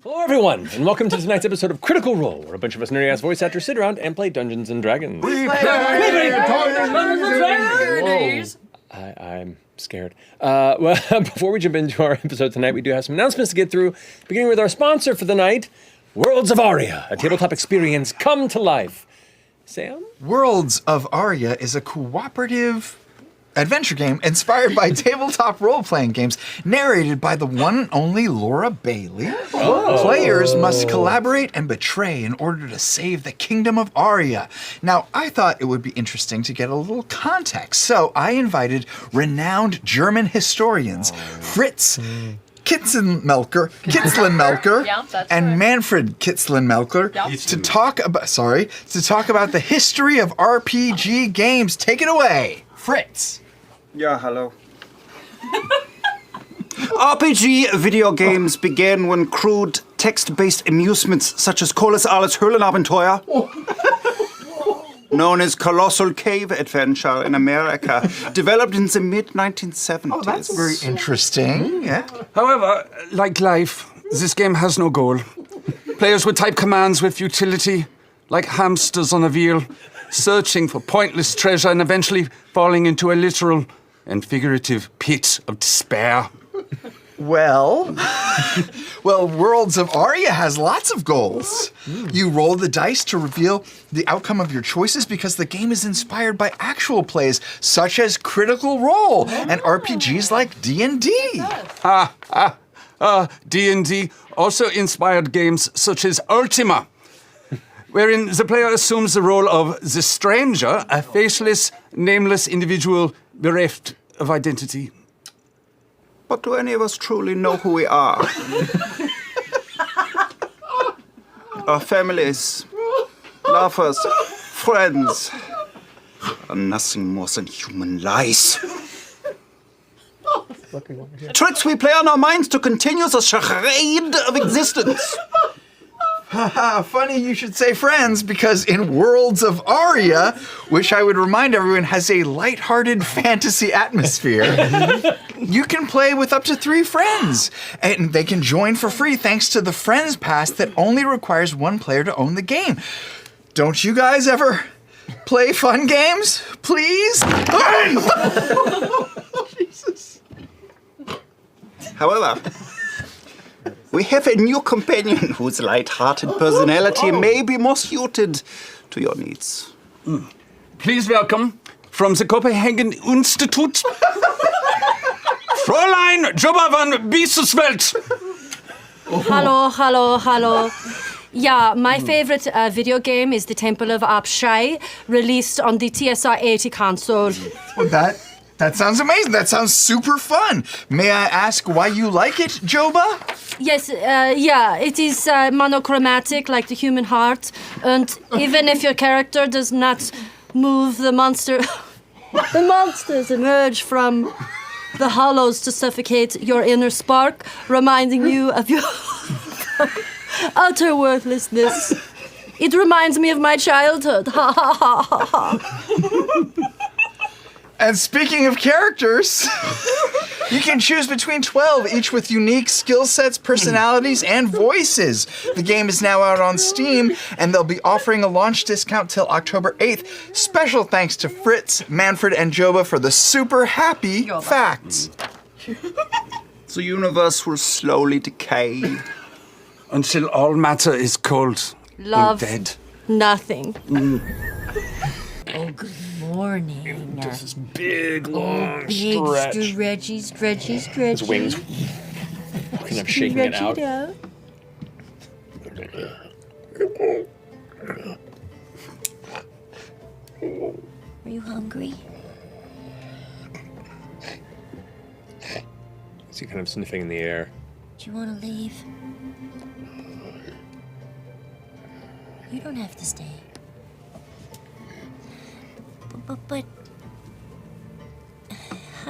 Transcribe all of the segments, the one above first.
Hello, everyone, and welcome to tonight's episode of Critical Role, where a bunch of us nerdy-ass voice actors sit around and play Dungeons and Dragons. I'm scared. Well, before we jump into our episode tonight, we do have some announcements to get through, beginning with our sponsor for the night, Worlds of Aria, a tabletop experience come to life. Sam? Worlds of Aria is a cooperative adventure game inspired by tabletop role-playing games, narrated by the one and only Laura Bailey. Oh. Players must collaborate and betray in order to save the kingdom of Aria. Now, I thought it would be interesting to get a little context, so I invited renowned German historians Fritz Kitzlenmelker, and Manfred Kitzlenmelker to talk about the history of RPG games. Take it away, Fritz. Yeah, hello. RPG video games began when crude text-based amusements such as Kohl's Alles Höhlenabenteuer, known as Colossal Cave Adventure in America, developed in the mid-1970s. Oh, that's very interesting. Yeah. However, like life, this game has no goal. Players would type commands with futility, like hamsters on a wheel, searching for pointless treasure and eventually falling into a literal and figurative pit of despair. Well, Worlds of Aria has lots of goals. You roll the dice to reveal the outcome of your choices because the game is inspired by actual plays such as Critical Role and RPGs like D&D. D&D also inspired games such as Ultima, wherein the player assumes the role of the stranger, a faceless, nameless individual bereft of identity. But do any of us truly know who we are? Our families, lovers, friends are nothing more than human lies. Tricks we play on our minds to continue the charade of existence. Funny you should say friends, because in Worlds of Aria, which I would remind everyone has a lighthearted fantasy atmosphere, you can play with up to 3 friends, and they can join for free thanks to the Friends Pass that only requires 1 player to own the game. Don't you guys ever play fun games, please? Jesus. However, we have a new companion whose light-hearted personality may be more suited to your needs. Please welcome, from the Copenhagen Institute, Fräulein Jobba van Biesesveld. Hello. Yeah, my favorite video game is The Temple of Apshai, released on the TSR-80 console. Well, that sounds amazing. That sounds super fun. May I ask why you like it, Joba? Yes, it is monochromatic like the human heart, and even if your character does not move, the monsters emerge from the hollows to suffocate your inner spark, reminding you of your utter worthlessness. It reminds me of my childhood. Ha ha ha ha ha. And speaking of characters, you can choose between 12, each with unique skill sets, personalities, and voices. The game is now out on Steam, and they'll be offering a launch discount till October 8th. Special thanks to Fritz, Manfred, and Joba for the super happy facts. The universe will slowly decay until all matter is cold Love and dead. Nothing. Oh, good morning. Just this big, long Big stretch. stretchy. His wings kind of shaking it out. Are you hungry? Is he kind of sniffing in the air? Do you want to leave? You don't have to stay. But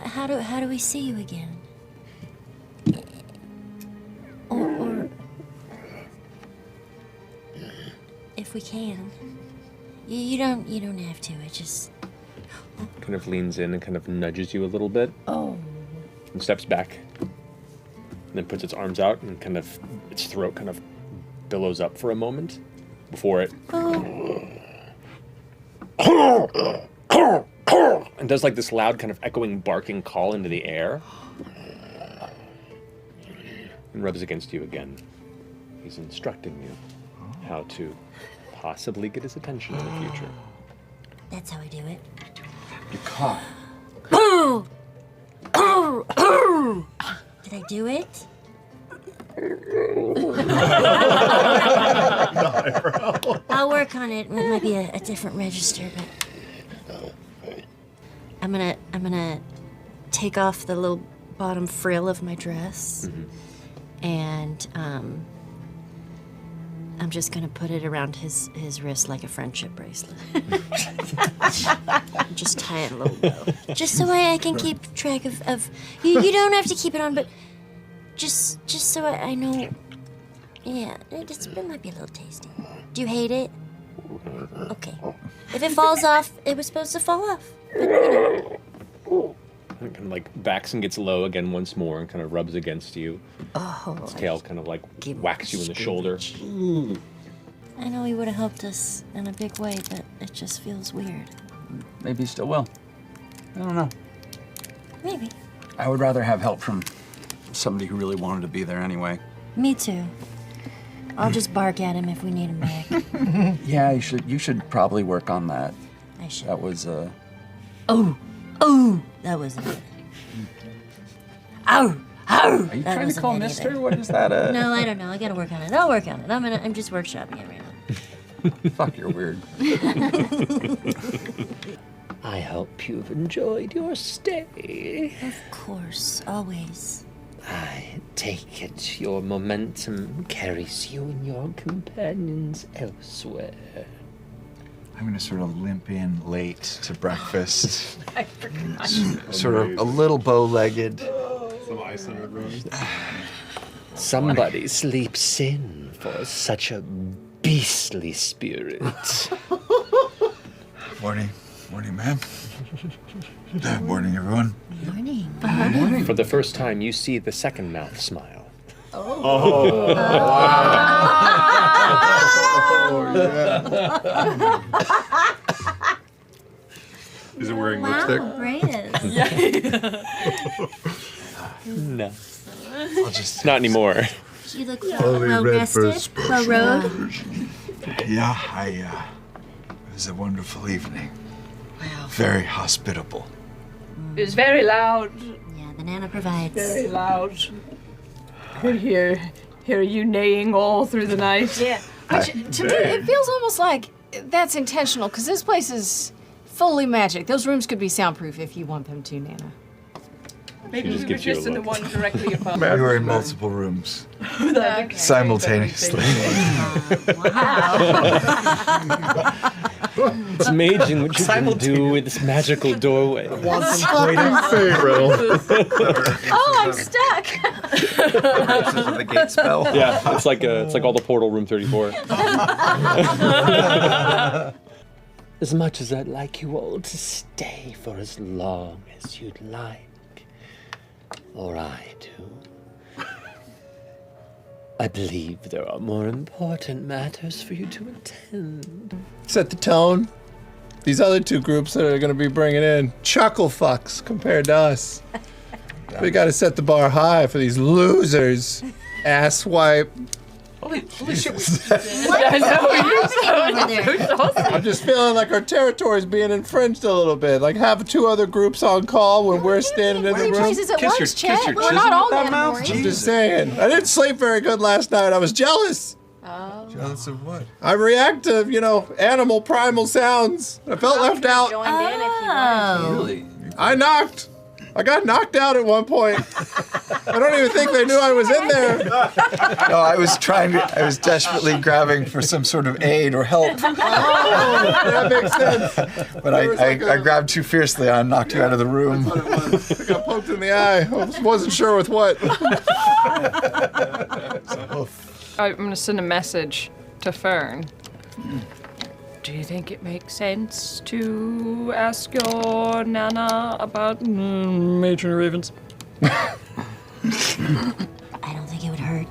how do we see you again? Or if we can, you don't have to. It just Kind of leans in and kind of nudges you a little bit. oh. And steps back. And then puts its arms out and kind of, its its throat kind of billows up for a moment before it and does like this loud kind of echoing barking call into the air and rubs against you again. He's instructing you how to possibly get his attention in the future. That's how I do it. You caught. Did I do it? I'll work on it. It might be a different register, but I'm gonna take off the little bottom frill of my dress, and I'm just gonna put it around his wrist like a friendship bracelet. Just tie it a little bow, just so I can keep track of you. You don't have to keep it on, but just so I know. Yeah, it might be a little tasty. Do you hate it? Okay. If it falls off, it was supposed to fall off. But, you know. And it kind of like backs and gets low again once more and kind of rubs against you. Oh. Its tail kind of like whacks you in the shoulder. I know he would have helped us in a big way, but it just feels weird. Maybe he still will. I don't know. Maybe. I would rather have help from somebody who really wanted to be there anyway. Me too. I'll just bark at him if we need him back. Yeah, you should probably work on that. I should. That was Oh, that wasn't it. Ow! Are you trying to call Mister? What is that? No, I don't know. I gotta work on it. I'll work on it. I'm just workshopping it right now. Fuck, you're weird. I hope you've enjoyed your stay. Of course, always. I take it your momentum carries you and your companions elsewhere. I'm gonna sort of limp in late to breakfast. I forgot. Sort of a little bow-legged. Some ice in her room. Somebody sleeps in for such a beastly spirit. Morning, ma'am. Morning, everyone. Morning. For the first time, you see the second mouth smile. Is it wearing lipstick? Braius. No. I'll just. Not anymore. You look well rested, well robed. Yeah, it was a wonderful evening. Wow. Very hospitable. It was very loud. Yeah, the Nana provides. Very loud. Could hear you neighing all through the night. Yeah. Which, to me, it feels almost like that's intentional, because this place is fully magic. Those rooms could be soundproof if you want them to, Nana. Maybe just we were gives you a just in the look. one directly above. We were in multiple rooms Okay. simultaneously. It's amazing what you can do with this magical doorway. Contemplating Pharaoh. Oh, I'm stuck! The gate spell. Yeah, it's like all the portal room 34. As much as I'd like you all to stay for as long as you'd like, or I do, I believe there are more important matters for you to attend. Set the tone. These other two groups that are going to be bringing in chuckle fucks compared to us. We got to set the bar high for these losers. Asswipe. Holy shit. I know. I'm just feeling like our territory's being infringed a little bit. Like have two other groups on call when we're standing in the Three room. choices at Kiss once, your Chet. We're chisel not all with that Nana mouth? Morri. I'm just saying. I didn't sleep very good last night. I was jealous. Jealous of what? I react to, animal primal sounds. I felt left out. Joined in if you wanted to. Really? I got knocked out at one point. I don't even think they knew I was in there. No, I was desperately grabbing for some sort of aid or help. That makes sense. But I grabbed too fiercely and knocked you out of the room. I got poked in the eye. I wasn't sure with what. I'm going to send a message to Fearne. Do you think it makes sense to ask your Nana about Matron Ravens? I don't think it would hurt.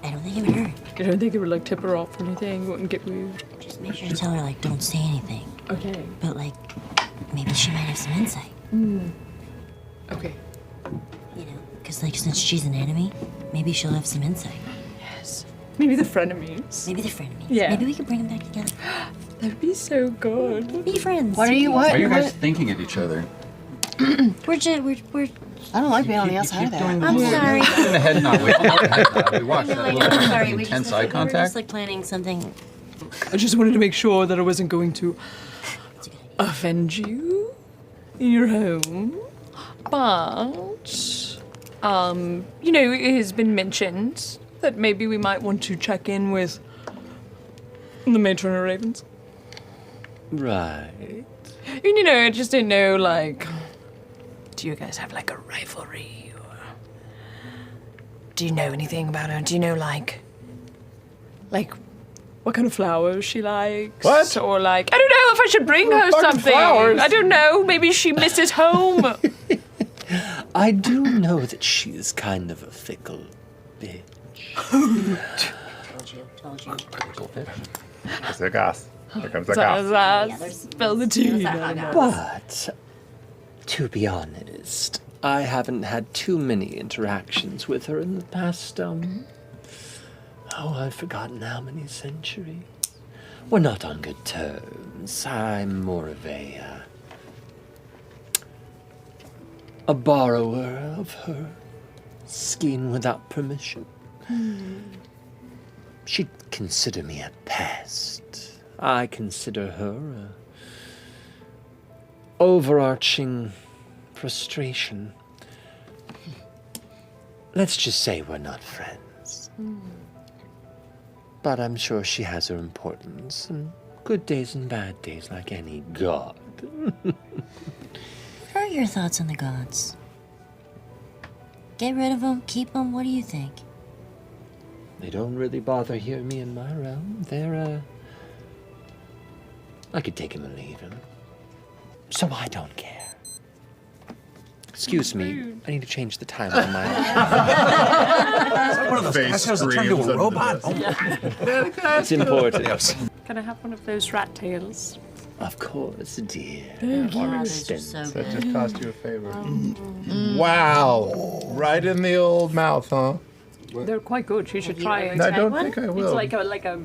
I don't think it would hurt. I don't think it would like tip her off or anything. It wouldn't get moved. Just make sure to tell her, like, don't say anything. Okay. But, like, maybe she might have some insight. Okay. You know, because, like, since she's an enemy, maybe she'll have some insight. Yes. Maybe the frenemies. Maybe they're frenemies. Yeah. Maybe we could bring them back together. That'd be so good. Be friends. What? Why are you guys thinking at each other? We're I don't like being on the outside of that. I'm sorry. In the head nod. We watched that I'm little sorry. intense eye We're just contact. like planning something. I just wanted to make sure that I wasn't going to offend you in your home. But, you know, it has been mentioned that maybe we might want to check in with the Matron of Ravens. Right. And, you know, I just didn't know, like, do you guys have, like, a rivalry? Or do you know anything about her? Do you know, like, what kind of flowers she likes? What? Or, like, I don't know if I should bring her something. flowers? I don't know. Maybe she misses home. I do know that she is kind of a fickle bitch. Told you. It's the gas. Here comes the gas. Spill the tea. But, to be honest, I haven't had too many interactions with her in the past, I've forgotten how many centuries. We're not on good terms. I'm more of a borrower of her skin without permission. She'd consider me a pest. I consider her a overarching frustration. Let's just say we're not friends. But I'm sure she has her importance, and good days and bad days like any god. What are your thoughts on the gods? Get rid of them, keep them, what do you think? They don't really bother here me in my realm. They're, I could take him or leave him. So I don't care. Excuse me, I need to change the time on my... One of those face Has turned into a robot. Oh, It's important. Can I have one of those rat tails? Of course, dear. Yeah, those are so That good. just cost you a favor. Wow. Right in the old mouth, huh? They're quite good. You should try it. I don't one? think I It's will. like a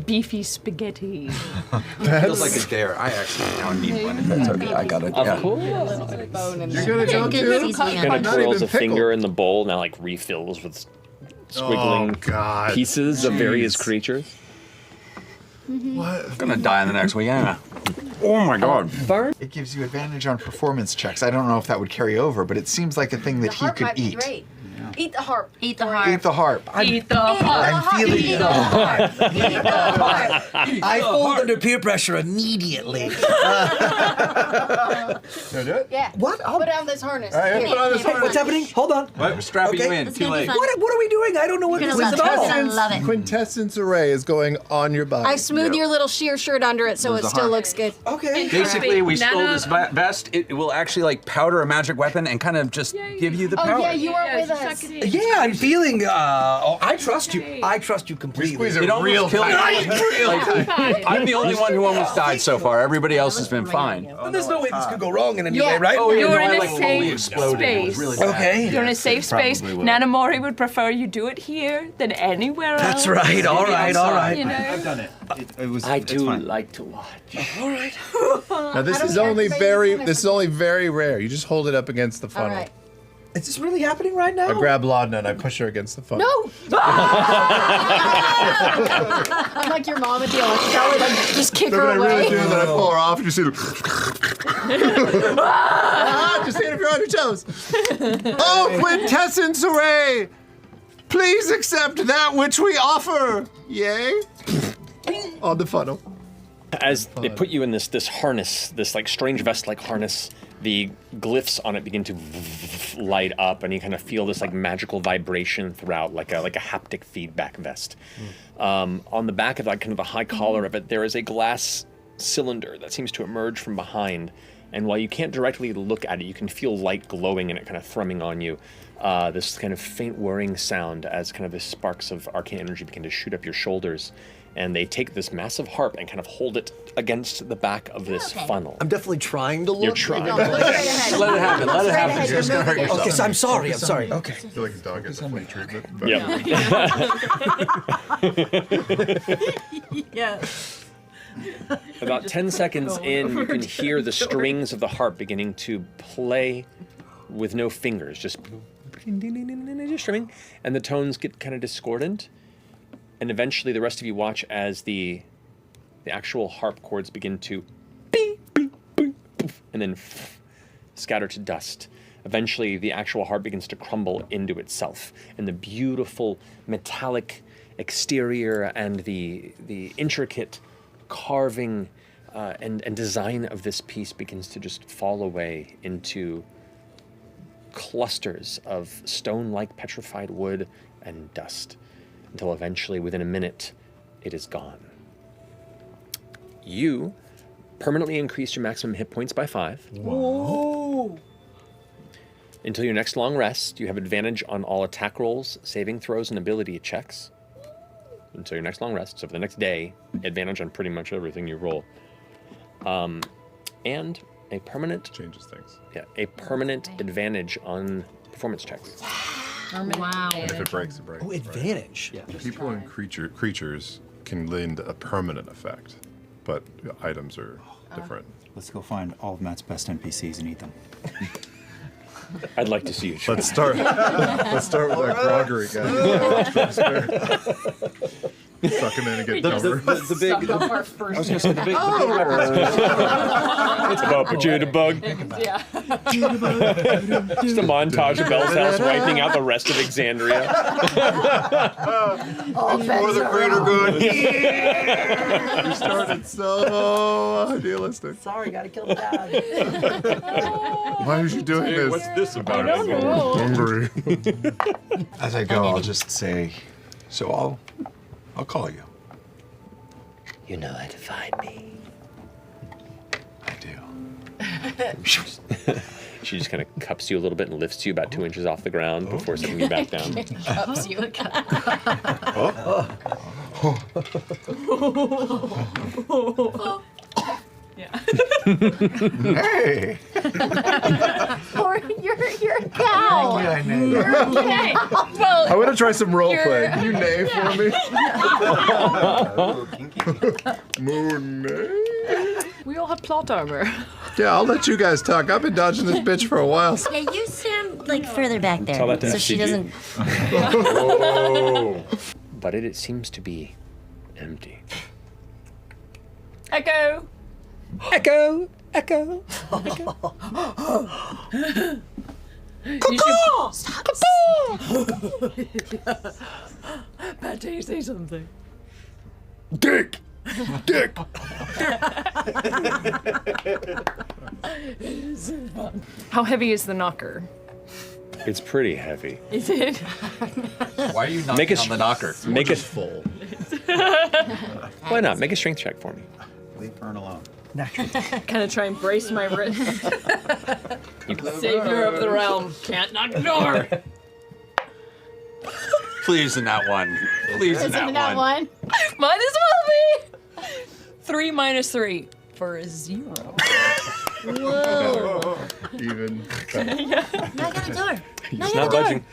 beefy spaghetti. feels like a dare. I actually now need one. If that's okay, I got it. Of Yeah. course. You're gonna go Good too? seasoning Kind on of Not twirls even a finger pickled. in the bowl, now like refills with squiggling God. pieces of various Jeez. creatures. What? I'm gonna die in the next week. Yeah. Oh my god. Burn? It gives you advantage on performance checks. I don't know if that would carry over, but it seems like a thing that he could eat. Eat the harp. Eat the harp. Eat the harp. Eat the harp. I'm feeling Eat the harp. Eat the harp. I fold under peer pressure immediately. Gonna do it? Yeah. What? Oh, Put on this harness. All right, Here. put on this hey, what's happening? Hold on. What? We're strapping Okay. you in. It's Too gonna be late. fun. What are we doing? I don't know what You're this gonna is love at it. all. You're gonna love it. Quintessence array is going on your body. I smooth your little sheer shirt under it so There's it the still harp. looks good. Okay. Basically, we stole Nana- this vest. It will actually like powder a magic weapon and kind of just give you the Oh power. yeah, you are with us. Yeah, I'm feeling. I trust you. I trust you completely. Squeeze It it almost real killed me. tight. I'm the only one who almost died so far. Everybody else has been fine. But there's no way this could go wrong in any Yeah. way, right? Oh, yeah, You're no, in I a like fully safe exploded. It was space. really bad. Okay. You're in a safe space. Probably will. Nana Morri would prefer you do it here than anywhere else. That's right. All right. All right. You know? I've done it. It was. I it's do fine. like to watch. All right. Now this is only very rare. You just hold it up against the All funnel. right. Is this really happening right now? I grab Laudna and I push her against the phone. No! I'm like your mom at the electric alley, like just kick So her what I away. really do is that I pull her off and you see just see it if you're on your toes. Oh, quintessence array! Please accept that which we offer! Yay! On the funnel. As they put you in this harness, this like strange vest-like harness, the glyphs on it begin to light up, and you kind of feel this like magical vibration throughout, like a haptic feedback vest. On the back of like kind of the high collar of it, there is a glass cylinder that seems to emerge from behind, And while you can't directly look at it, you can feel light glowing and it kind of thrumming on you. This kind of faint whirring sound as kind of the sparks of arcane energy begin to shoot up your shoulders. And they take this massive harp and kind of hold it against the back of this funnel. I'm definitely trying to look. You're trying. Let it happen. Let it happen. You're just gonna hurt yourself. Okay, so I'm sorry. Okay. I feel like a dog gets a flea treatment. But Yeah. About 10 seconds in, you can hear the strings of the harp beginning to play with no fingers, just strumming, and the tones get kind of discordant. And eventually, the rest of you watch as the actual harp chords begin to and then scatter to dust. Eventually, the actual harp begins to crumble into itself, and the beautiful metallic exterior and the intricate carving and design of this piece begins to just fall away into clusters of stone-like petrified wood and dust, until eventually, within a minute, it is gone. You permanently increase your maximum hit points by 5. Whoa. Until your next long rest, you have advantage on all attack rolls, saving throws, and ability checks. Until your next long rest, so for the next day, advantage on pretty much everything you roll. And a permanent... Changes things. Yeah, a permanent advantage on performance checks. Wow. And if it breaks, it breaks. Oh, advantage. Yeah. People and creatures can lend a permanent effect, but items are different. Let's go find all of Matt's best NPCs and eat them. I'd like to see you try. Let's start with that groggery guy. Suck him in and get cover. The big. I was gonna say the big. It's about Jitterbug. Yeah. Just a montage of Belle's house wiping out the rest of Exandria. For the greater good. You started so idealistic. Sorry, gotta kill the dog. Why are you doing this? What's this about? I'm hungry. As I go, I'll just say, so I'll call you. You know how to find me. I do. She just kind of cups you a little bit and lifts you about 2 inches off the ground before setting you back down. Cups you. Yeah. Hey! Or you're a cow. Yeah, I know. You're a cow. Well, I want to try some role You're- play. Can you neigh for me? Moon neigh? We all have plot armor. Yeah, I'll let you guys talk. I've been dodging this bitch for a while. Yeah, you stand like further back there, Tell that to so she FCG. doesn't. But it seems to be empty. Echo. Echo! Echo! Pate, say something. Dick! Dick! How heavy is the knocker? It's pretty heavy. Is it? Why are you not Make a on the knocker? Make it full. Why not? Make a strength check for me. Leave Fearne alone. Kind of try and brace my wrist. Savior of the realm. Can't knock the door. Please in that one. Please in Isn't that one. Might as well be. 3 minus 3 for a 0. Whoa. Even. Knock on the door. He's not budging.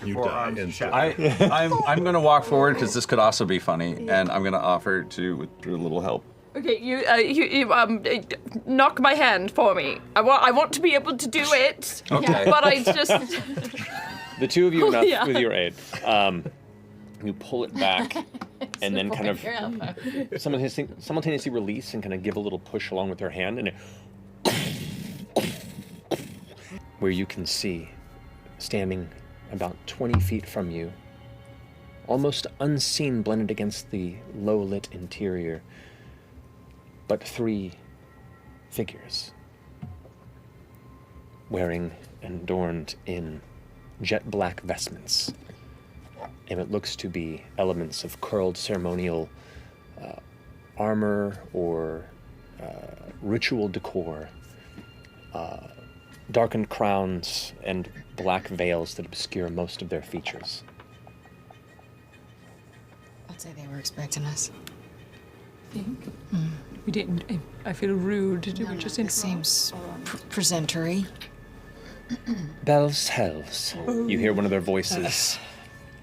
You die instantly. I'm gonna walk forward because this could also be funny, and I'm gonna offer to with a little help. Okay, you knock my hand for me. I want to be able to do it. Okay. But I just. The two of you, enough Yeah. with your aid, you pull it back and then kind of simultaneously release and kind of give a little push along with her hand, and it, where you can see, standing about 20 feet from you, almost unseen blended against the low-lit interior, but 3 figures, wearing and adorned in jet black vestments, and it looks to be elements of curled ceremonial armor or ritual decor darkened crowns and black veils that obscure most of their features. I'd say they were expecting us. Think? We didn't. I feel rude. Did we just It seems presentory. Bells hells. You hear one of their voices,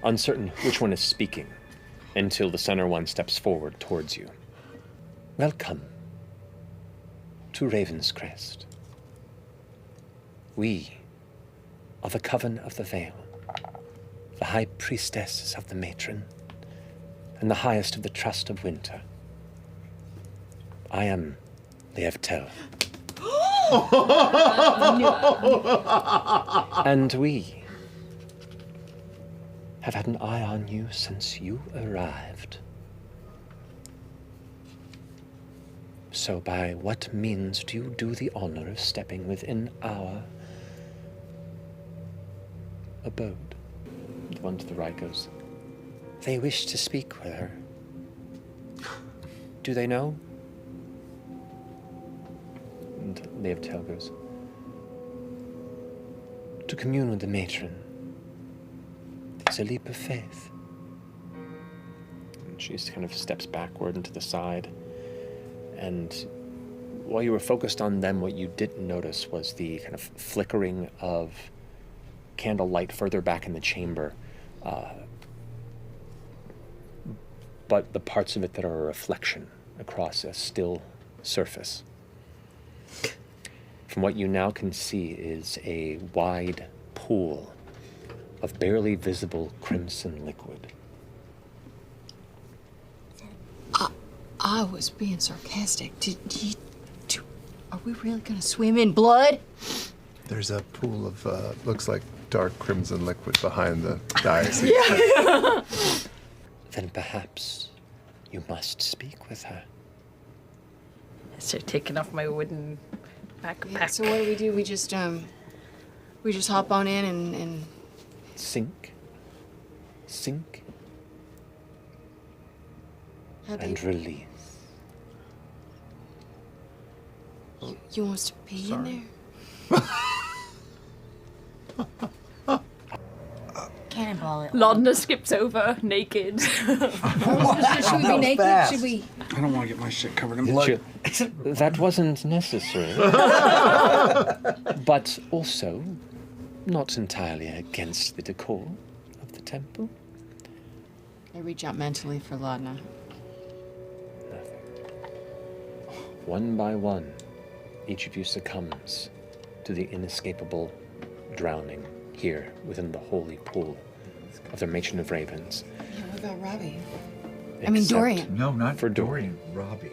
uncertain which one is speaking, until the center one steps forward towards you. Welcome to Raven's Crest. We are the Coven of the Veil, the High Priestesses of the Matron, and the highest of the Trust of Winter. I am LIEVE'TEL. And we have had an eye on you since you arrived. So by what means do you do the honor of stepping within our abode? The one to the right goes, they wish to speak with her. Do they know? And LIEVE'TEL goes, to commune with the matron is a leap of faith. And she just kind of steps backward and to the side. And while you were focused on them, what you didn't notice was the kind of flickering of candlelight further back in the chamber. But the parts of it that are a reflection across a still surface. From what you now can see is a wide pool of barely visible crimson liquid. I was being sarcastic. Are we really gonna swim in blood? There's a pool of, looks like dark crimson liquid behind the diocese. Then perhaps you must speak with her. I start taking off my wooden backpack. Yeah, so what do? We just hop on in and Sink. how do And release. you want us to pee in there? Cannonball it. Laudna skips over, naked. Should we be naked? fast. Should we? I don't want to get my shit covered in blood. That wasn't necessary. But also, not entirely against the decor of the temple. I reach out mentally for Laudna. One by one, each of you succumbs to the inescapable drowning here within the holy pool of the Matron of Ravens. Yeah, what about Robbie? Except Dorian. No, not for Dorian. Robbie.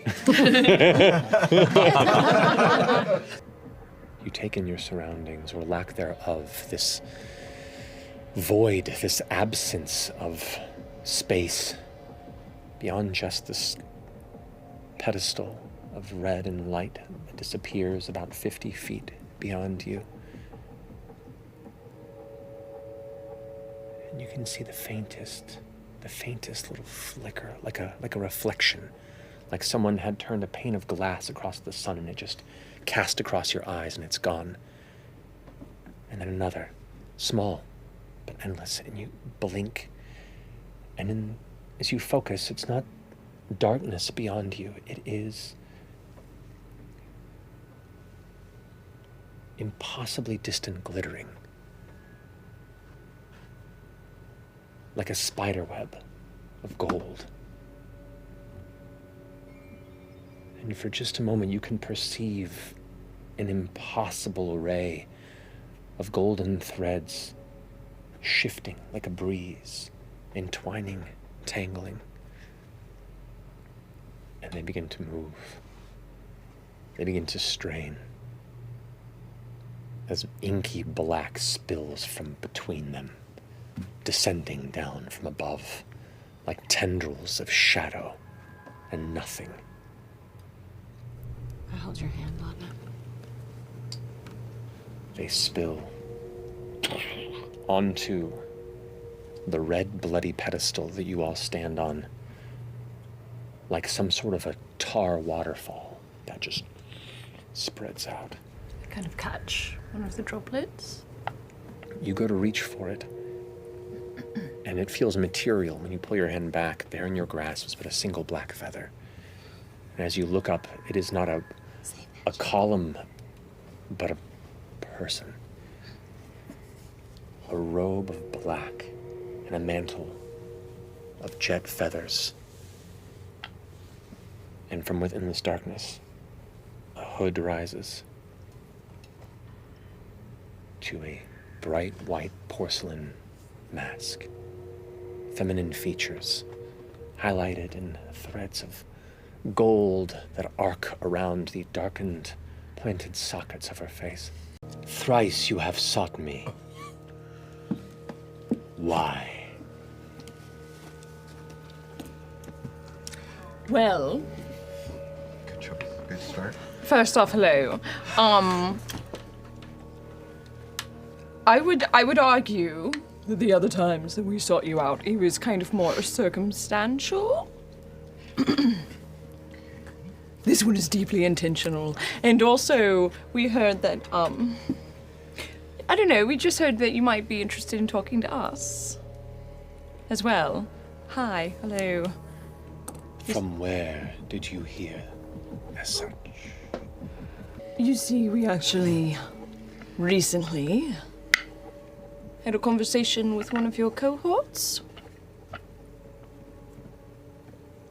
You take in your surroundings, or lack thereof, this void, this absence of space beyond just this pedestal of red and light that disappears about 50 feet beyond you. And you can see the faintest little flicker, like a reflection, like someone had turned a pane of glass across the sun and it just cast across your eyes and it's gone. And then another, small but endless, and you blink. And as you focus, it's not darkness beyond you, it is impossibly distant glittering. Like a spider web of gold. And for just a moment you can perceive an impossible array of golden threads shifting like a breeze, entwining, tangling. And they begin to move. They begin to strain as inky black spills from between them, descending down from above like tendrils of shadow and nothing. I hold your hand, Laudna. They spill onto the red, bloody pedestal that you all stand on, like some sort of a tar waterfall that just spreads out. kind of catch one of the droplets. You go to reach for it, and it feels material. When you pull your hand back, there in your grasp is but a single black feather. And as you look up, it is not a column, but a person. A robe of black and a mantle of jet feathers. And from within this darkness, a hood rises to a bright white porcelain mask. Feminine features highlighted in threads of gold that arc around the darkened, pointed sockets of her face. Thrice you have sought me. Why? Well, Good start. first off, hello. I would argue that the other times that we sought you out, it was kind of more circumstantial. This one is deeply intentional. And also, we heard that, I don't know, we just heard that you might be interested in talking to us as well. Hi, hello. From where did you hear as such? You see, we actually recently had a conversation with one of your cohorts.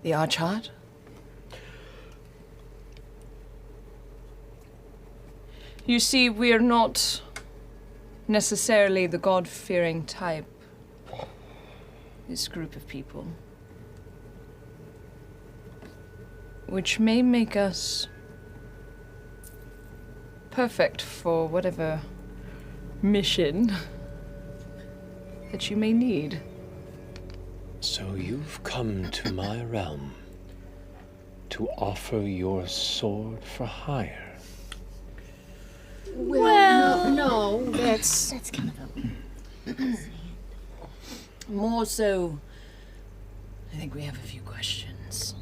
The Archard. You see, we're not necessarily the God-fearing type, this group of people. Which may make us perfect for whatever mission that you may need. So you've come to my realm to offer your sword for hire. Well, no, that's kind of a... More so, I think we have a few questions.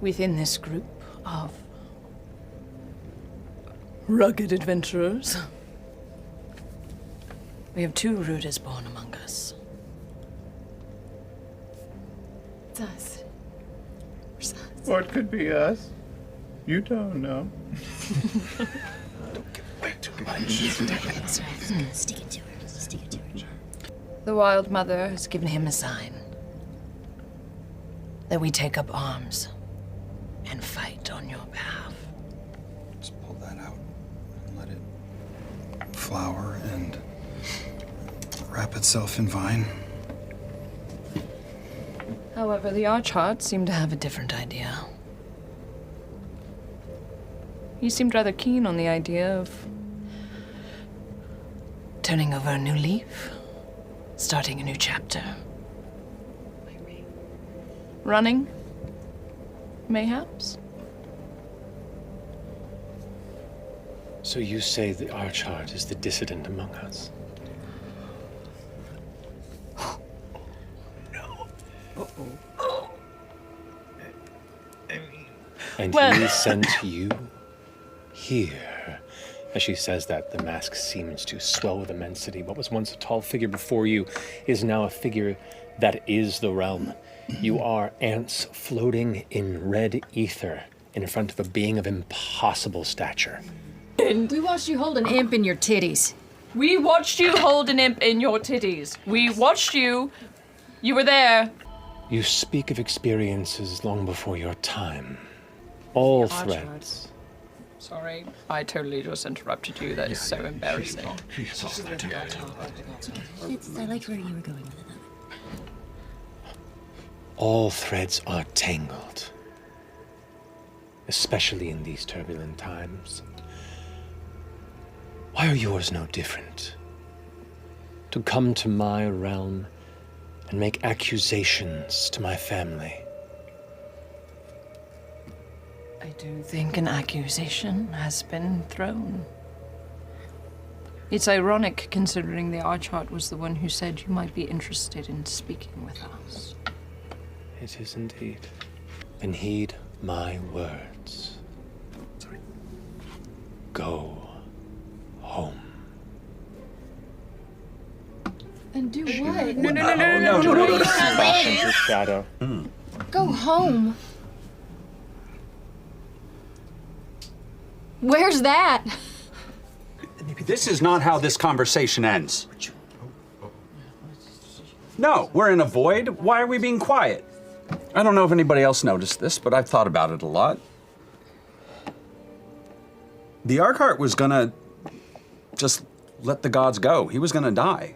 Within this group of rugged adventurers, we have two rooters born among us. It's us. Or it could be us. You don't know. Don't give away too much. Stick it to her. Stick it to her. The Wild Mother has given him a sign that we take up arms and fight on your behalf. Just pull that out and let it flower and wrap itself in vine. However, the Archheart seemed to have a different idea. He seemed rather keen on the idea of turning over a new leaf, starting a new chapter. Running, mayhaps? So you say the Archheart is the dissident among us? And he sent you here. As she says that, the mask seems to swell with immensity. What was once a tall figure before you is now a figure that is the realm. You are ants floating in red ether in front of a being of impossible stature. We watched you hold an imp in your titties. We watched you hold an imp in your titties. We watched you. You were there. You speak of experiences long before your time. All The Archheart. threads. Sorry, I totally just interrupted you. That is so embarrassing. I like where you were going with it. All threads are tangled, especially in these turbulent times. Why are yours no different? To come to my realm and make accusations to my family. I do think an accusation has been thrown. It's ironic considering the Archheart was the one who said you might be interested in speaking with us. It is indeed. Then heed my words. go home. And do what? Draider softens your shadow. Go home. Where's that? This is not how this conversation ends. No, we're in a void. Why are we being quiet? I don't know if anybody else noticed this, but I've thought about it a lot. The Archart was gonna just let the gods go. He was gonna die.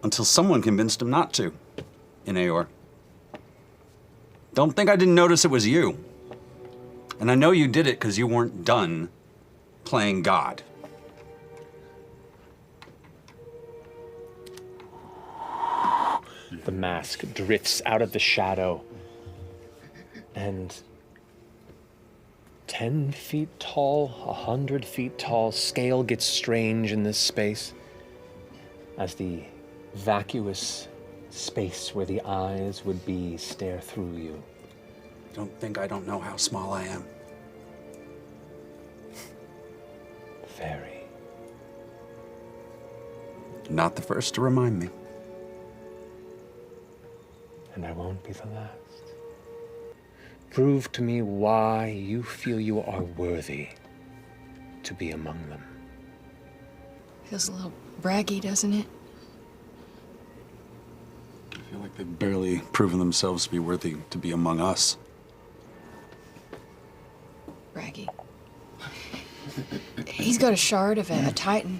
Until someone convinced him not to, in Aor. Don't think I didn't notice it was you. And I know you did it because you weren't done playing God. The mask drifts out of the shadow, and 10 feet tall, 100 feet tall, scale gets strange in this space as the vacuous space where the eyes would be stare through you. Don't think I don't know how small I am. Very. Not the first to remind me. And I won't be the last. Prove to me why you feel you are worthy to be among them. Feels a little braggy, doesn't it? I feel like they've barely proven themselves to be worthy to be among us. Braggy. He's got a shard of a Titan.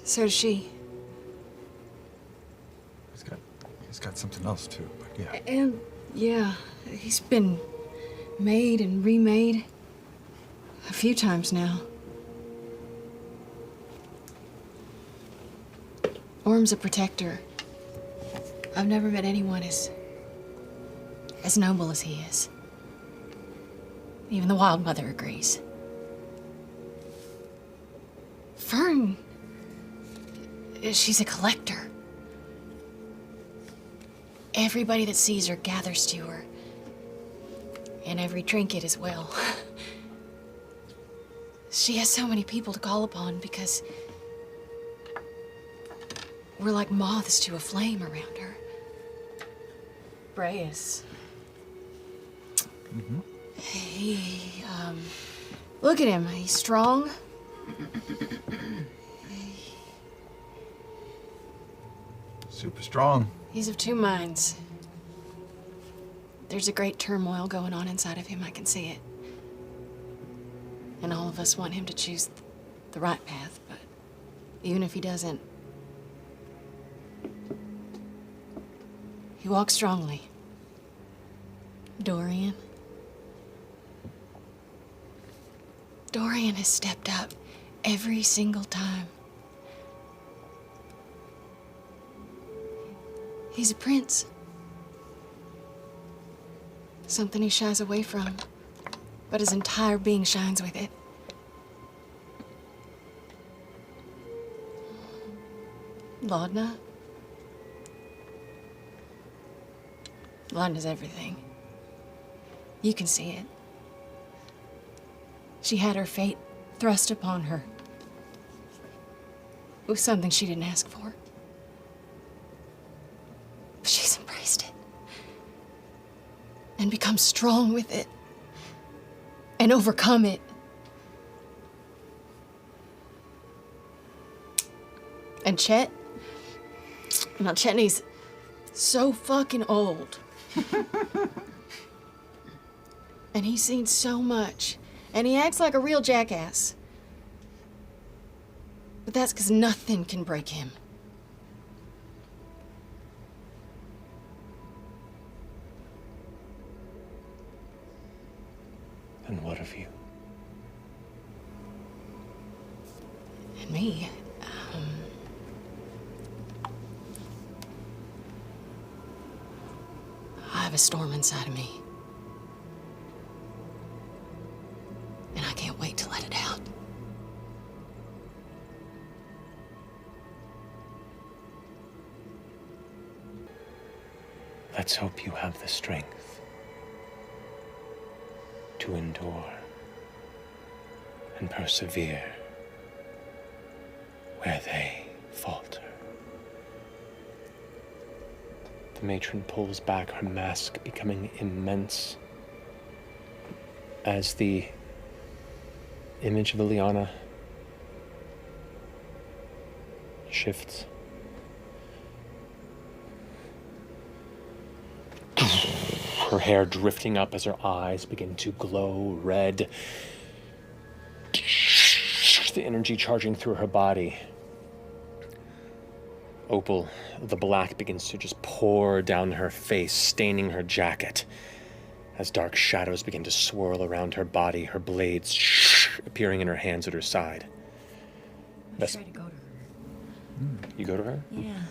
So does she. He's got something else too, but yeah. And yeah, he's been made and remade a few times now. Orym's a protector. I've never met anyone as noble as he is. Even the Wild Mother agrees. Fearne, she's a collector. Everybody that sees her gathers to her. And every trinket as well. She has so many people to call upon because we're like moths to a flame around her. Braius. Look at him. He's strong. Super strong. He's of two minds. There's a great turmoil going on inside of him. I can see it. And all of us want him to choose the right path, but even if he doesn't, he walks strongly. Dorian. Dorian has stepped up every single time. He's a prince. Something he shies away from, but his entire being shines with it. Laudna? Laudna's everything. You can see it. She had her fate thrust upon her. It was something she didn't ask for. But she's embraced it. And become strong with it. And overcome it. And Chet? Now, Chetney's so fucking old. And he's seen so much. And he acts like a real jackass. But that's because nothing can break him. And what of you? And me, I have a storm inside of me. And I can't wait to let it out. Let's hope you have the strength to endure and persevere where they falter. The matron pulls back her mask, becoming immense as the image of Ileana shifts. Her hair drifting up as her eyes begin to glow red. The energy charging through her body. Opal, the black begins to just pour down her face, staining her jacket. As dark shadows begin to swirl around her body, her blades appearing in her hands at her side. I try to go to her. You go to her? Yeah.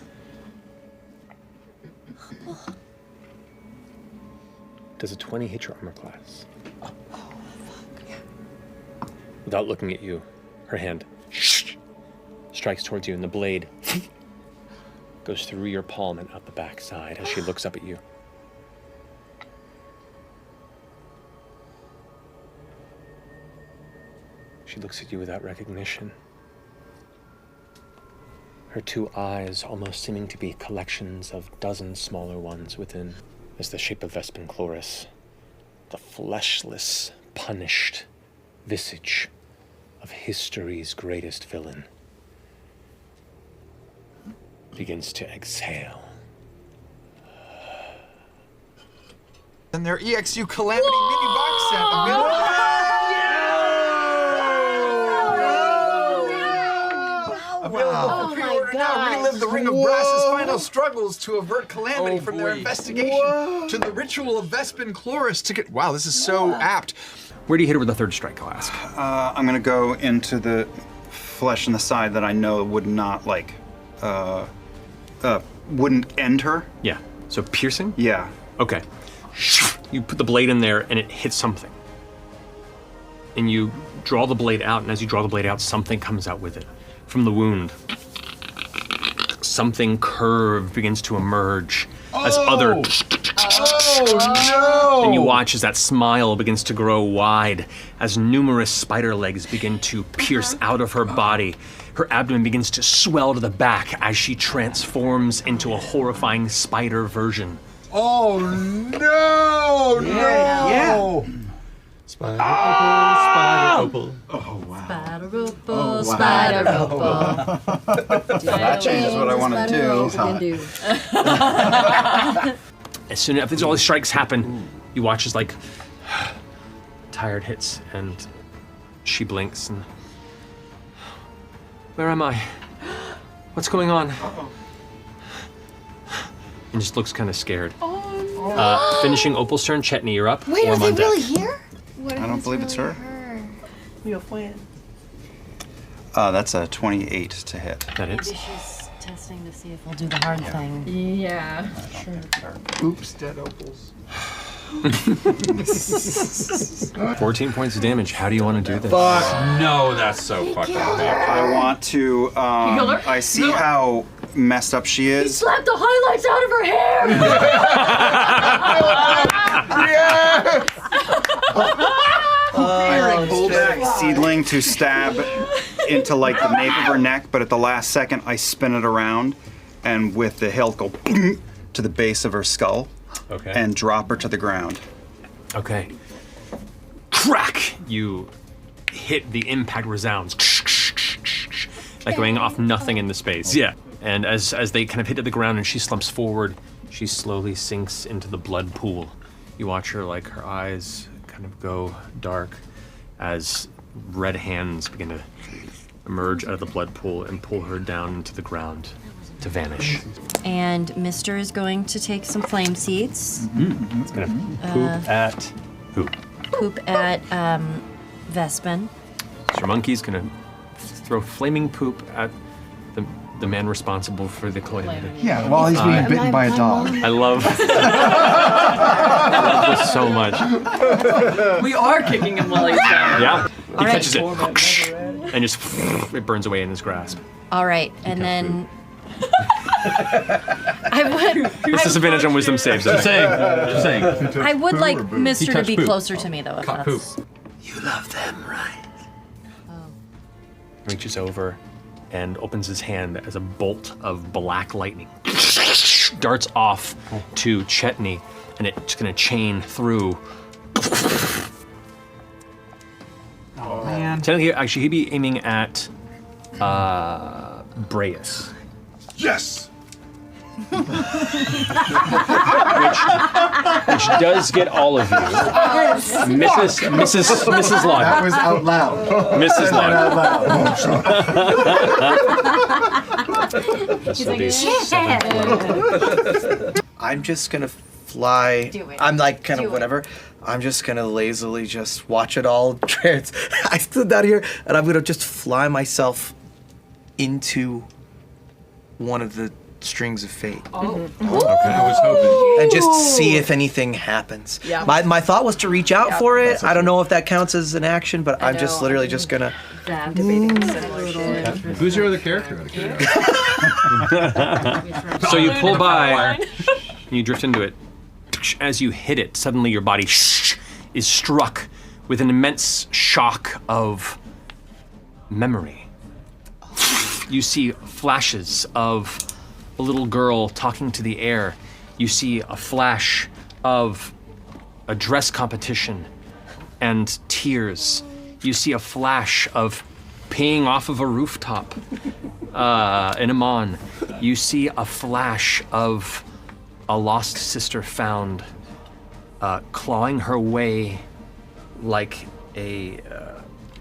Does a 20 hit your armor class? Without looking at you, her hand strikes towards you, and the blade goes through your palm and out the back side as she looks up at you. She looks at you without recognition. Her two eyes almost seeming to be collections of dozens smaller ones within, as the shape of Vespin Chloris, the fleshless, punished visage of history's greatest villain, begins to exhale. And their EXU Calamity mini box set available. Available for pre-order now. Relive the Ring of Brass's final struggles to avert calamity from their investigation to the ritual of Vespin Chloris to get. Wow, this is so apt. Where do you hit her with the third strike, I'll ask? I'm gonna go into the flesh in the side that I know would not wouldn't end her. Yeah. So piercing? Yeah. Okay. You put the blade in there and it hits something. And you draw the blade out, and as you draw the blade out, something comes out with it. From the wound, something curved begins to emerge as other. Oh no! And you watch as that smile begins to grow wide, as numerous spider legs begin to pierce out of her body. Her abdomen begins to swell to the back as she transforms into a horrifying spider version. Oh no! Yeah. Spider Opal, Spider Opal. Oh wow. Spider Opal, Spider Opal. That changes what I want to do. As soon as all these strikes happen, you watch as tired hits, and she blinks and. Where am I? What's going on? And just looks kind of scared. Finishing Opal's turn, Chetney, you're up. Wait, are Orym they on deck. really here? I don't believe it's her. Your friend. That's a 28 to hit. That Maybe she's testing to see if we'll do the hard thing. Yeah. Oops, dead opals. 14 points of damage. How do you want to do this? Fuck no, that's so fucking bad. I want to. I see how messed up she is. Slap the highlights out of her hair! Yes! I pull back seedling to stab into the nape of her neck, but at the last second I spin it around, and with the hilt go to the base of her skull. Okay. And drop her to the ground. Okay. Crack! You hit, the impact resounds. Like going off nothing in the space. Yeah. And as they kind of hit to the ground and she slumps forward, she slowly sinks into the blood pool. You watch her, her eyes kind of go dark as red hands begin to emerge out of the blood pool and pull her down into the ground to vanish. And Mr. is going to take some flame seeds. It's gonna poop at who? Poop at Vespin. Mr. Monkey's gonna throw flaming poop at the man responsible for the calamity. Yeah, while he's being bitten by a dog. I love this so much. We are kicking him while he's down. Yeah. He All right. catches it and just it burns away in his grasp. All right, and then I would. Disadvantage on wisdom saves. Just saying. I would like Mr. to touched be poop. closer to me though. If Caught that's... poop. You love them, right? reaches over and opens his hand as a bolt of black lightning darts off to Chetney, and it's gonna chain through. Oh man. Technically, actually, he'd be aiming at Braius. Yes! which does get all of you. Mrs. Laudna. That was out loud. Mrs. Laudna. I'm just gonna fly. Do it. I'm like kind Do of it. whatever. I'm just gonna lazily just watch it all. I stood down here and I'm gonna just fly myself into one of the strings of fate. Okay, I was hoping. And just see if anything happens. Yeah. My thought was to reach out Yeah, for it. I don't know if that counts as an action, but I'm just literally just gonna. I'm debating similar shit. Who's your other character? Out of curiosity? So you pull by, and you drift into it. As you hit it, suddenly your body is struck with an immense shock of memory. You see flashes of a little girl talking to the air. You see a flash of a dress competition and tears. You see a flash of peeing off of a rooftop in Amon. You see a flash of a lost sister found, clawing her way like a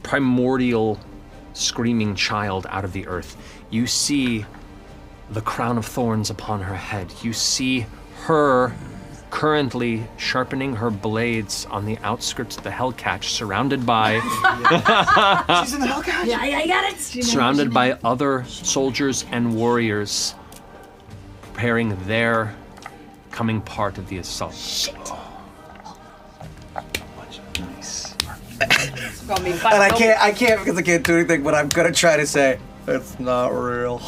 primordial screaming child out of the earth. You see the crown of thorns upon her head. You see her currently sharpening her blades on the outskirts of the Hellcatch, surrounded by She's in the Hellcat? Yeah, I got it. surrounded by other soldiers and warriors preparing their coming part of the assault. And I can't because I can't do anything, but I'm gonna try to say, it's not real.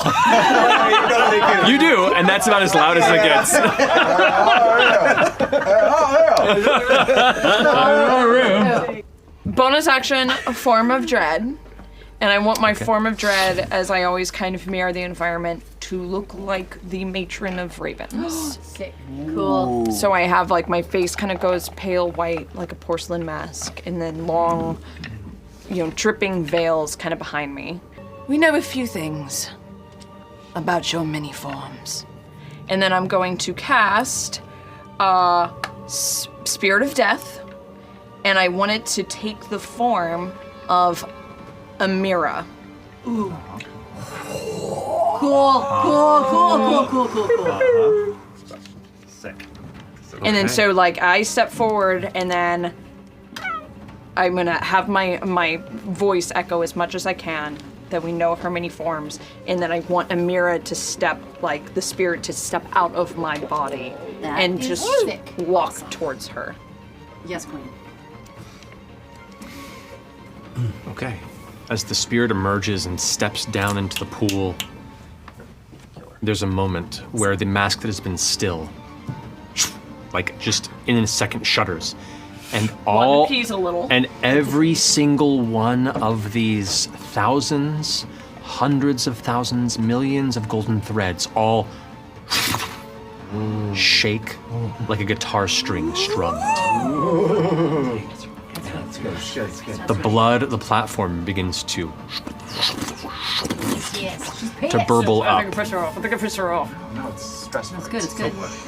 You do, and that's about as loud as it gets. Bonus action, a form of dread. And I want my form of dread, as I always kind of mirror the environment, to look like the matron of ravens. Sick. Cool. So I have like my face kind of goes pale white like a porcelain mask, and then long, dripping veils kind of behind me. We know a few things about your many forms. And then I'm going to cast Spirit of Death, and I want it to take the form of a mirror. Ooh. Cool. Sick. And then so like I step forward, and then I'm gonna have my voice echo as much as I can that we know of her many forms, and then I want a mirror to step, like the spirit to step out of my body That and is just sick. walk towards her. Yes, Queen. Okay. As the spirit emerges and steps down into the pool, there's a moment where the mask that has been still, like just in a second, shudders. And all appease a little. and every single one of these thousands, hundreds of thousands, millions of golden threads all shake like a guitar string strummed. The blood of the platform begins to burble I up. think I push her off. I think I push her off. No, it's stressful. It's good.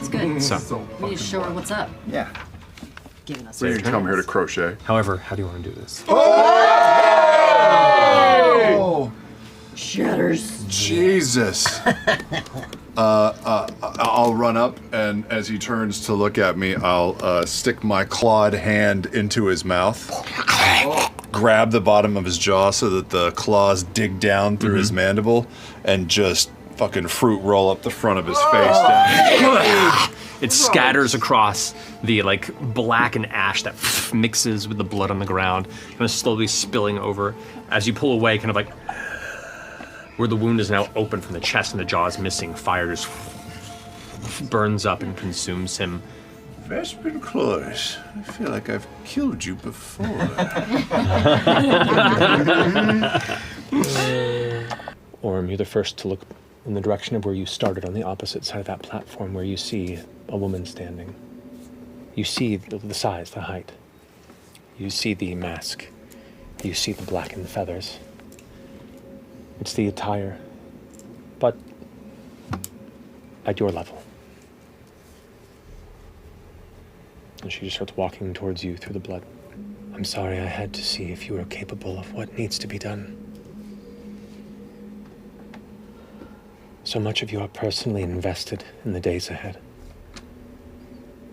It's good. So, We need to show her what's up. Yeah. Giving us. We didn't come here to crochet. however, how do you want to do this? Oh! Shatters. Jesus. I'll run up, and as he turns to look at me, I'll stick my clawed hand into his mouth, grab the bottom of his jaw so that the claws dig down through his mandible, and just fucking fruit roll up the front of his face. Down. It scatters across the like black and ash that mixes with the blood on the ground, kind of slowly spilling over. As you pull away, kind of like where the wound is now open from the chest and the jaw is missing, fire just burns up and consumes him. Vespin Cloris, I feel like I've killed you before. Orym, you're the first to look in the direction of where you started, on the opposite side of that platform, where you see a woman standing. You see the size, the height. You see the mask. You see the blackened feathers. It's the attire, but at your level. And she just starts walking towards you through the blood. I'm sorry, I had to see if you were capable of what needs to be done. So much of you are personally invested in the days ahead.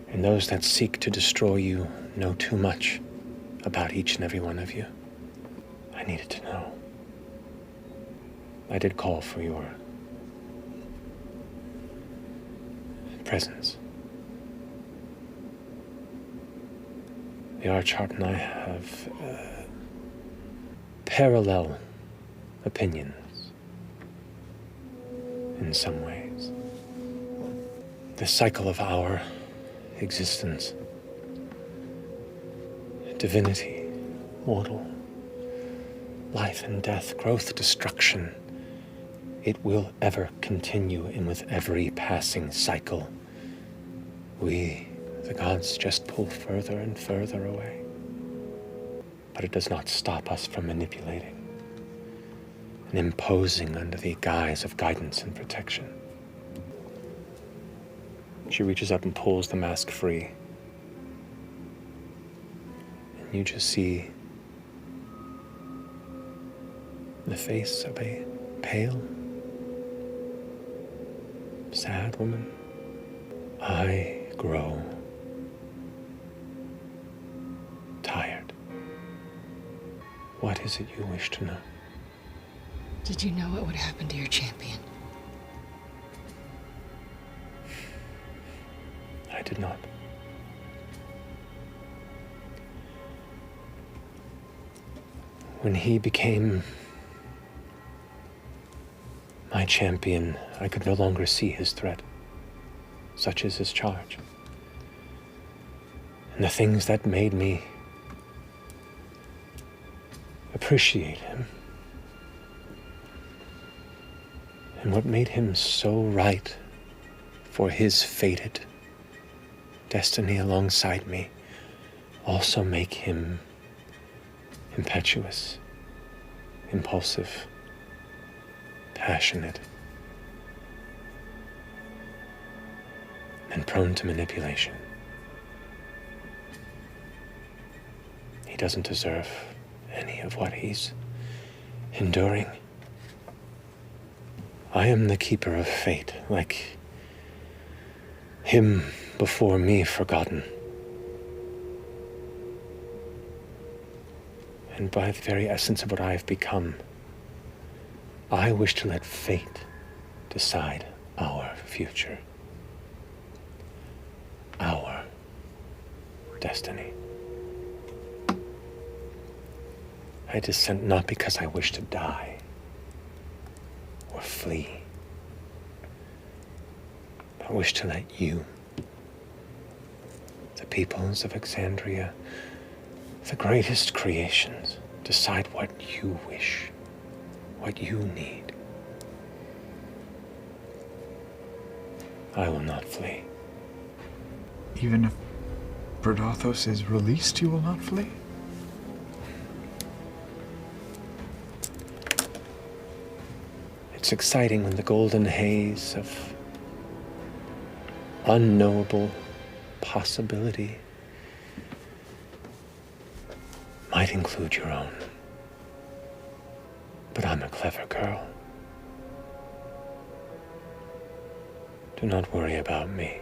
And those that seek to destroy you know too much about each and every one of you. I needed to know. I did call for your presence. The Archheart and I have parallel opinions in some ways. The cycle of our existence, divinity, mortal, life and death, growth, destruction, it will ever continue, and with every passing cycle, we, the gods, just pull further and further away. But it does not stop us from manipulating and imposing under the guise of guidance and protection. She reaches up and pulls the mask free. And you just see the face of a pale, sad woman. I grow tired. What is it you wish to know? Did you know what would happen to your champion? I did not. When he became my champion, I could no longer see his threat. Such is his charge. And the things that made me appreciate him, and what made him so right for his fated destiny alongside me, also make him impetuous, impulsive, passionate, and prone to manipulation. He doesn't deserve any of what he's enduring. I am the keeper of fate, like him before me forgotten. And by the very essence of what I have become, I wish to let fate decide our future, our destiny. I dissent not because I wish to die or flee, but wish to let you, the peoples of Exandria, the greatest creations, decide what you wish, what you need. I will not flee. Even if Brodathos is released, you will not flee? It's exciting when the golden haze of unknowable possibility might include your own. But I'm a clever girl. Do not worry about me.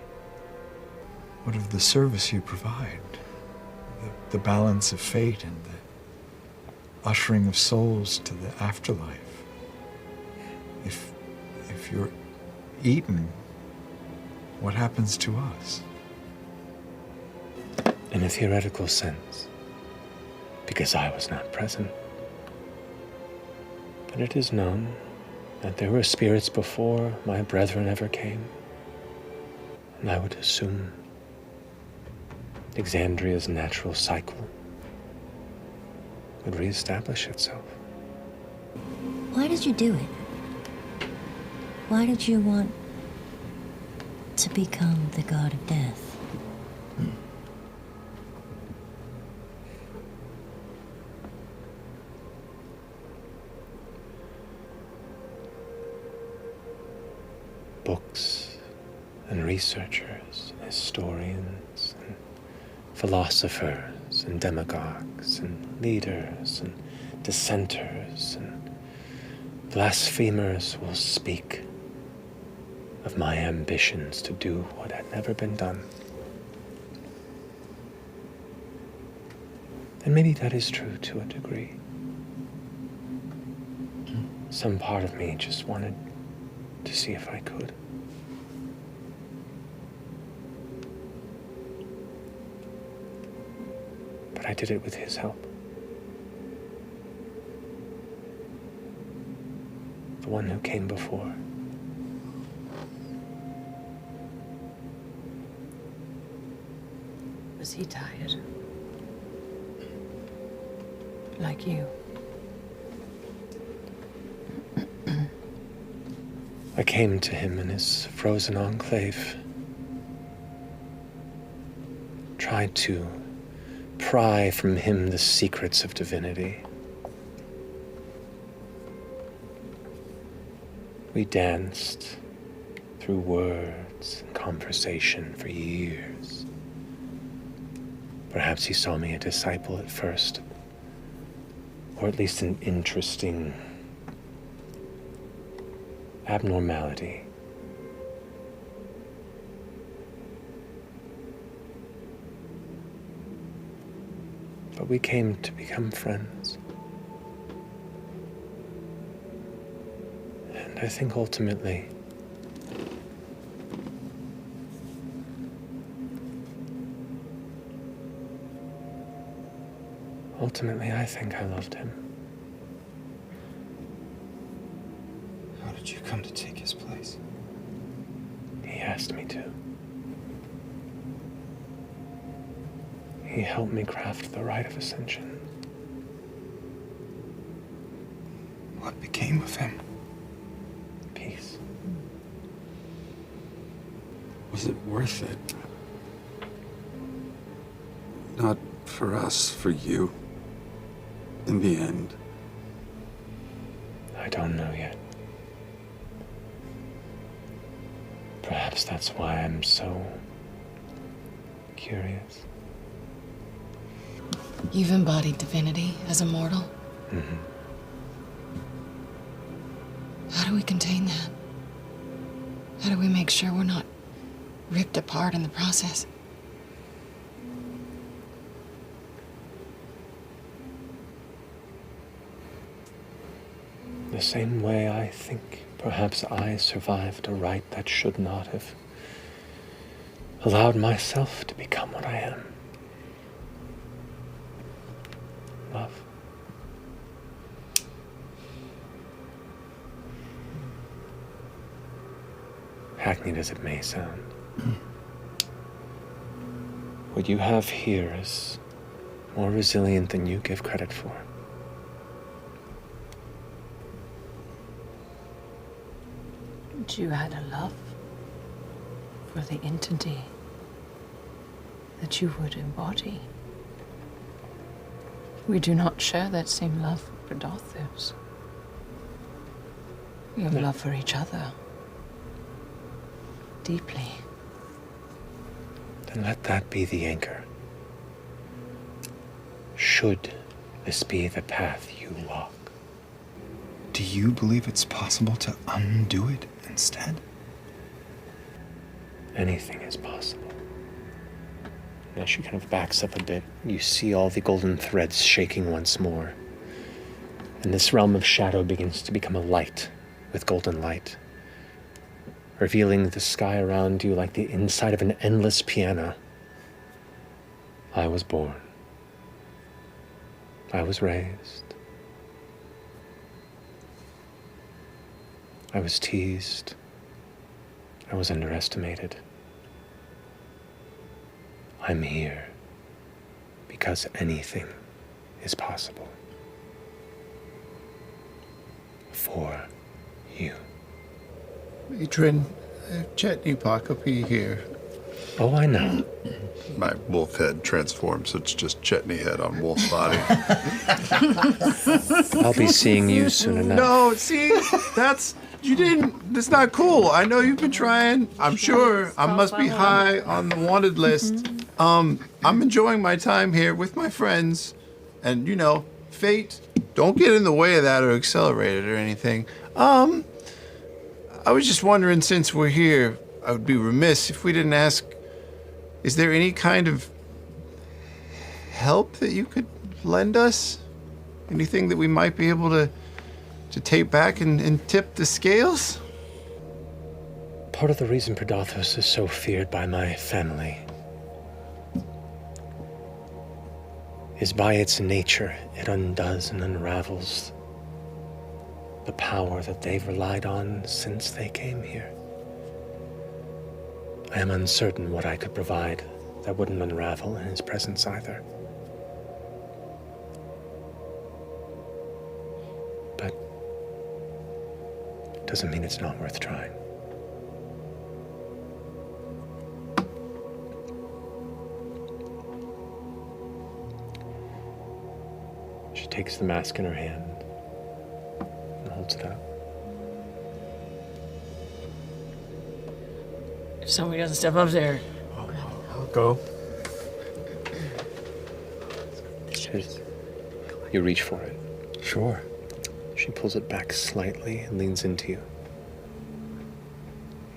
What of the service you provide? The balance of fate and the ushering of souls to the afterlife. If you're eaten, what happens to us? In a theoretical sense, because I was not present. But it is known that there were spirits before my brethren ever came, and I would assume Exandria's natural cycle would reestablish itself. Why did you do it? Why did you want to become the god of death? Books and researchers, and historians and philosophers and demagogues and leaders and dissenters and blasphemers will speak of my ambitions to do what had never been done. And maybe that is true to a degree. Some part of me just wanted to see if I could. But I did it with his help. The one who came before. Was he tired? Like you? I came to him in his frozen enclave. Tried to pry from him the secrets of divinity. We danced through words and conversation for years. Perhaps he saw me a disciple at first, or at least an interesting abnormality. But we came to become friends. And I think ultimately, I think I loved him. How did you come to take his place? He asked me to. He helped me craft the rite of ascension. What became of him? Peace. Was it worth it? Not for us, for you. In the end. I don't know yet. Perhaps that's why I'm so curious. You've embodied divinity as a mortal. Mm-hmm. How do we contain that? How do we make sure we're not ripped apart in the process? The same way I think perhaps I survived a rite that should not have allowed myself to become what I am. Love. Hackneyed as it may sound, what you have here is more resilient than you give credit for. You had a love for the entity that you would embody. We do not share that same love for Darthos. We have love for each other. Deeply. Then let that be the anchor. Should this be the path you walk? Do you believe it's possible to undo it instead? Anything is possible. And as she kind of backs up a bit, you see all the golden threads shaking once more. And this realm of shadow begins to become a light with golden light, revealing the sky around you like the inside of an endless piano. I was born. I was raised. I was teased. I was underestimated. I'm here Because anything is possible. For you. Matron, Chetney Pockopy here. Oh, I know. My wolf head transforms, so it's just Chetney head on wolf body. I'll be seeing you soon enough. No, see, that's not cool. I know you've been trying. I'm sure I must be high on the wanted list. I'm enjoying my time here with my friends, and you know, fate. Don't get in the way of that or accelerate it or anything. I was just wondering, since we're here, I would be remiss if we didn't ask, is there any kind of help that you could lend us? Anything that we might be able to take back and tip the scales? Part of the reason Predathos is so feared by my family is by its nature, it undoes and unravels the power that they've relied on since they came here. I am uncertain what I could provide that wouldn't unravel in his presence either. But it doesn't mean it's not worth trying. She takes the mask in her hand and holds it up. If somebody doesn't step up there, I'll go. You reach for it. Sure. She pulls it back slightly and leans into you.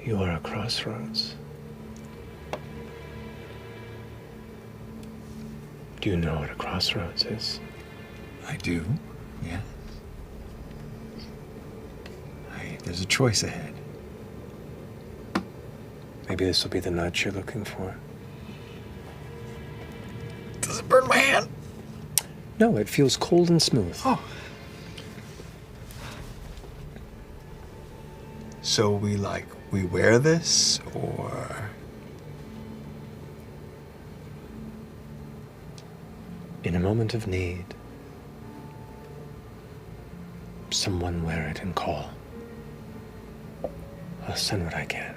You are a crossroads. Do you know what a crossroads is? I do, yeah. There's a choice ahead. Maybe this will be the nudge you're looking for. Does it burn my hand? No, it feels cold and smooth. Oh. So we wear this, or? In a moment of need, someone wear it and call. I'll send what I can.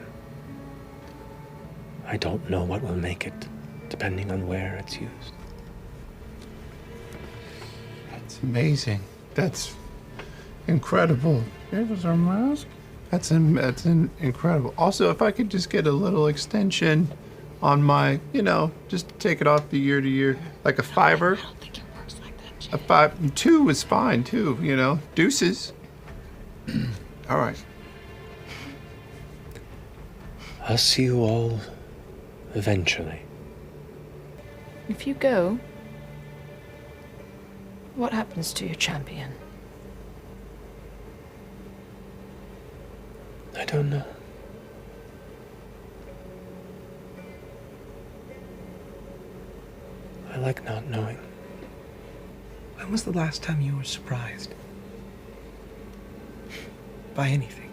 I don't know what will make it, depending on where it's used. That's amazing. That's incredible. Gave us our mask? That's incredible. Also, if I could just get a little extension on my, just take it off the year to year, like a fiver. I don't think it works like that, Chet. A 2 is fine too, Deuces. All right. I'll see you all eventually. If you go, what happens to your champion? I don't know. I like not knowing. When was the last time you were surprised? By anything?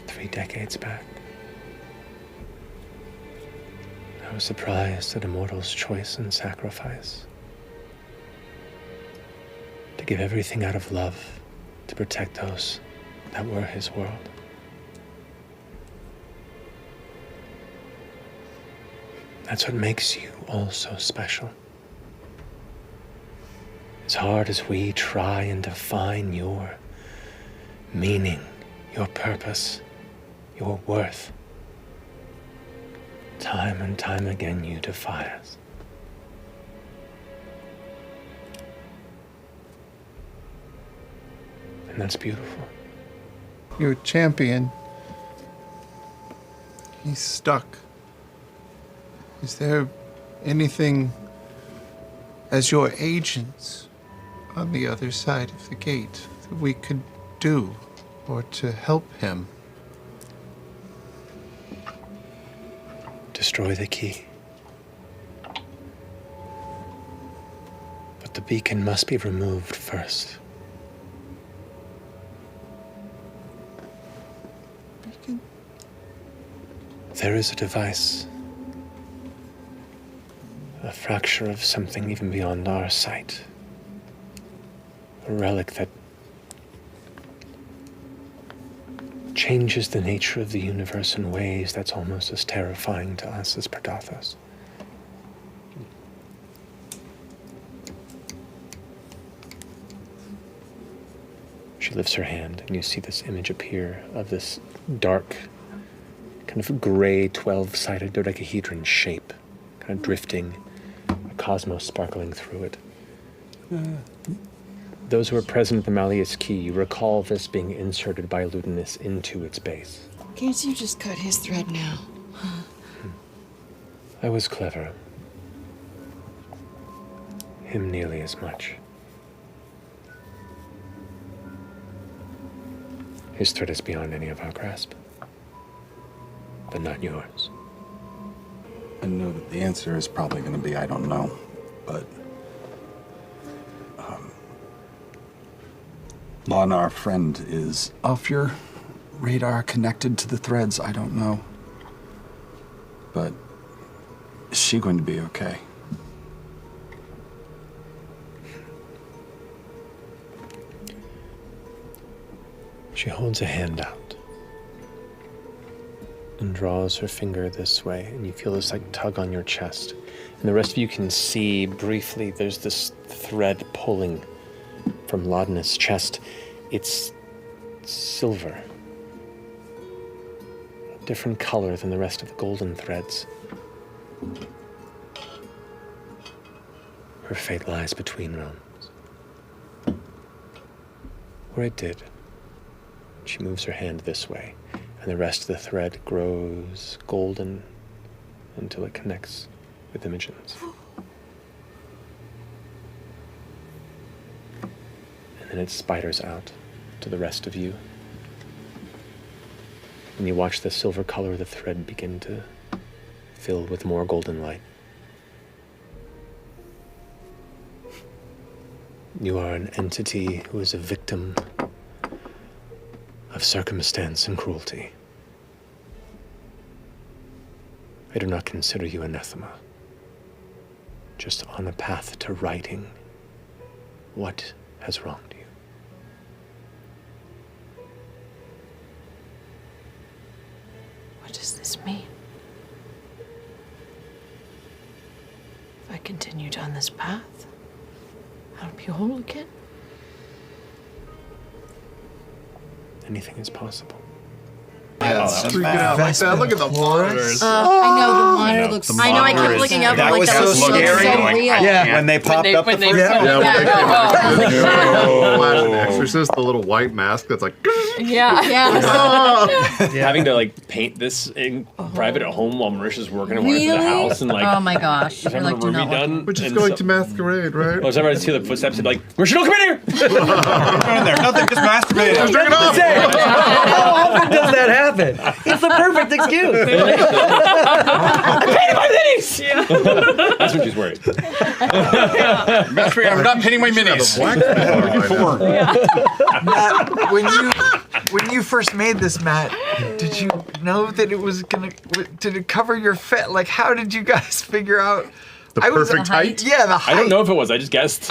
3 decades back. I was surprised at a mortal's choice and sacrifice. To give everything out of love to protect those that were his world. That's what makes you all so special. As hard as we try and define your meaning, your purpose, your worth, time and time again you defy us. And that's beautiful. Your champion. He's stuck. Is there anything as your agents on the other side of the gate that we could do or to help him? Destroy the key. But the beacon must be removed first. Beacon? There is a device A fracture of something even beyond our sight. A relic that changes the nature of the universe in ways that's almost as terrifying to us as Pardathos. She lifts her hand, and you see this image appear of this dark, kind of gray 12-sided dodecahedron shape, kind of drifting, a cosmos sparkling through it. Those who are present at the Malleus Key recall this being inserted by Ludinus into its base. Can't you just cut his thread now? I was clever. Him nearly as much. His threat is beyond any of our grasp, but not yours. I know that the answer is probably going to be I don't know, but Laudna, our friend, is off your radar, connected to the threads. I don't know, but is she going to be okay? She holds a hand out and draws her finger this way, and you feel this like tug on your chest. And the rest of you can see briefly there's this thread pulling from Laudna's chest. It's silver, a different color than the rest of the golden threads. Her fate lies between realms. Or it did. She moves her hand this way, and the rest of the thread grows golden until it connects with Imogen's. And then it spiders out to the rest of you. And you watch the silver color of the thread begin to fill with more golden light. You are an entity who is a victim of circumstance and cruelty. I do not consider you anathema, just on a path to righting what has wronged you. What does this mean? If I continue down this path, I'll be whole again? Anything is possible. Yeah, freaking out like that. Look at the monitors. I know the monitor looks. I know. I kept looking up. That like was that so was scary. So real. Yeah, when they popped up the first time. Flash and Exorcist, the little white mask that's like. Yeah. Having to like paint this in private at home while Marisha's working and Really? working in the house and like. Oh my gosh. Having You're like, a do not roomie done. We're just and going so- to masquerade, right? I was ever to see the footsteps and be like, Marisha, don't come in here! in there. Nothing, just masturbating. Turn it off. How often does that happen? It's the perfect excuse. I painted my minis! That's when she's worried. I'm not painting my minis. Matt, when you first made this, Matt, did you know that it was gonna? Did it cover your fit? Like, how did you guys figure out The perfect height? Yeah, the height. I don't know if it was, I just guessed.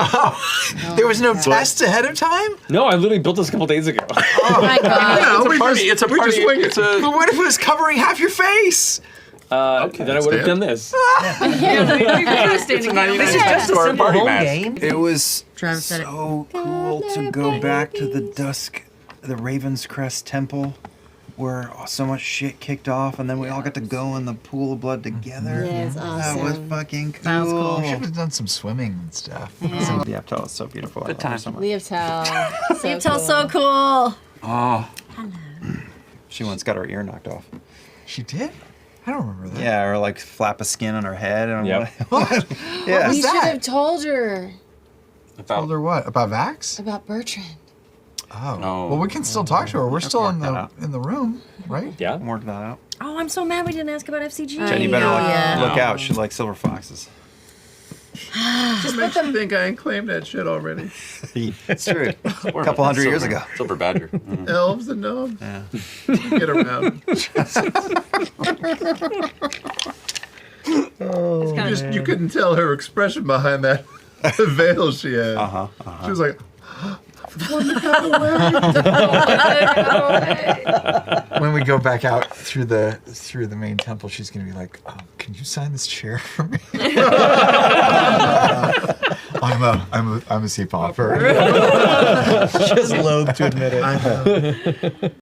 There was no test ahead of time? No, I literally built this a couple days ago. Oh my god. Yeah, It's a party. It's a party. Just wing it. But what if it was covering half your face? Then I would have done this. This is just a simple home game. It was Travis said it. so cool to go back to the Raven's Crest Temple, where so much shit kicked off, and then we all got to go in the pool of blood together. Yeah, it's awesome. That was fucking cool. That was cool. We should have done some swimming and stuff. LIEVE'TEL is so beautiful. Good time. So much. LIEVE'TEL. LIEVE'TEL so cool. Oh. She once got her ear knocked off. She did? I don't remember that. Yeah, or like flap a skin on her head. And Yep. What? Yeah. We should that? have told her Told her what? About Vax? about Bertrand. Oh. No. Well, we can still talk to her. We're still in work that the room, right? Yeah? Work that out. Oh, I'm so mad we didn't ask about FCG. Jen, you better Yeah. look out. She likes silver foxes. Just makes you think I ain't claimed that shit already. It's true. A couple hundred years ago. Silver badger. Elves and gnomes. Yeah. Get around. You couldn't tell her expression behind that veil she had. She was like, When we go back out through the main temple, she's gonna be like, "Can you sign this chair for me?" I'm a C-popper. Just loath to admit it.